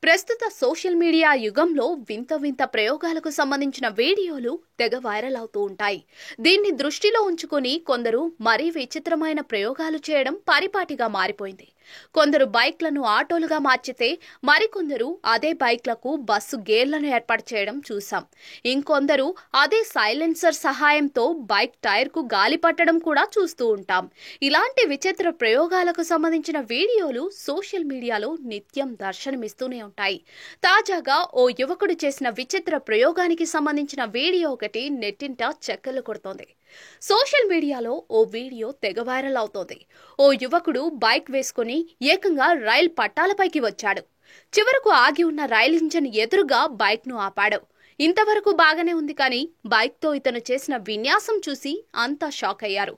ప్రస్తుత social media యుగంలో వింత వింత ప్రయోగాలకు సంబంధించిన వీడియోలు తెగ వైరల్ అవుతూ ఉంటాయి. దీన్ని దృష్టిలో ఉంచుకొని కొందరు మరీ విచిత్రమైన ప్రయోగాలు చేయడం పరిపాటిగా మారిపోయింది. కొందరు బైక్లను ఆటోలుగా మార్చితే మరికొందరు అదే బైక్లకు బస్సు గేర్లను ఏర్పాటు చేయడం చూసాం. ఇంకొందరు అదే సైలెన్సర్ సహాయంతో బైక్ టైర్కు గాలి పట్టడం కూడా చూస్తూ ఉంటాం. ఇలాంటి విచిత్ర ప్రయోగాలకు సంబంధించిన వీడియోలు సోషల్ మీడియాలో నిత్యం దర్శనమిస్తూనే ఉంటాయి. తాజాగా ఓ యువకుడు చేసిన విచిత్ర ప్రయోగానికి సంబంధించిన వీడియో ఒకటి నెట్టింట చక్కర్లు కొడుతోంది. సోషల్ మీడియాలో ఓ వీడియో తెగ వైరల్ అవుతోంది. ఓ యువకుడు బైక్ వేసుకుని ఏకంగా రైల్ పట్టాలపైకి వచ్చాడు. చివరకు ఆగి ఉన్న రైల్ ఇంజన్ ఎదురుగా బైక్ ను ఆపాడు. ఇంతవరకు బాగానే ఉంది, కానీ బైక్ తో ఇతను చేసిన విన్యాసం చూసి అంతా షాక్ అయ్యారు.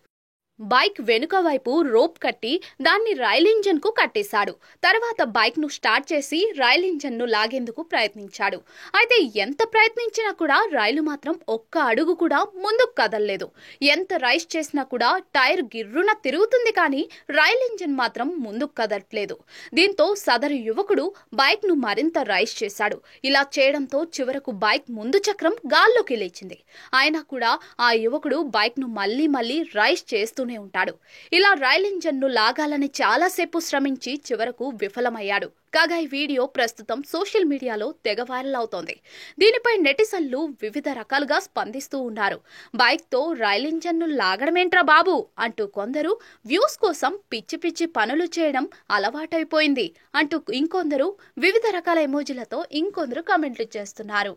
బైక్ వెనుక వైపు రోప్ కట్టి దాన్ని రైల్ ఇంజన్ కు కట్టేశాడు. తర్వాత బైక్ ను స్టార్ట్ చేసి రైల్ ఇంజన్ ను లాగేందుకు ప్రయత్నించాడు. అయితే ఎంత ప్రయత్నించినా కూడా రైలు మాత్రం ఒక్క అడుగు కూడా ముందుకు కదలలేదు. ఎంత రైస్ చేసినా కూడా టైర్ గిర్రున తిరుగుతుంది, కానీ రైల్ ఇంజన్ మాత్రం ముందుకు కదలట్లేదు. దీంతో సదరు యువకుడు బైక్ ను మరింత రైస్ చేశాడు. ఇలా చేయడంతో చివరకు బైక్ ముందు చక్రం గాల్లోకి లేచింది. అయినా కూడా ఆ యువకుడు బైక్ ను మళ్లీ రైస్ చేస్తూ ఉంటాడు. ఇలా రైల్ ఇంజన్ ను లాగాలని చాలాసేపు శ్రమించి చివరకు విఫలమయ్యాడు. కాగా ఈ వీడియో ప్రస్తుతం సోషల్ మీడియాలో తెగ వైరల్ అవుతోంది. దీనిపై నెటిజన్లు వివిధ రకాలుగా స్పందిస్తూ ఉన్నారు. బైక్ తో రైల్ ఇంజన్ ను లాగడమేంట్రా బాబు అంటూ కొందరు, వ్యూస్ కోసం పిచ్చి పిచ్చి పనులు చేయడం అలవాటైపోయింది అంటూ ఇంకొందరు, వివిధ రకాల ఎమోజీలతో ఇంకొందరు కామెంట్లు చేస్తున్నారు.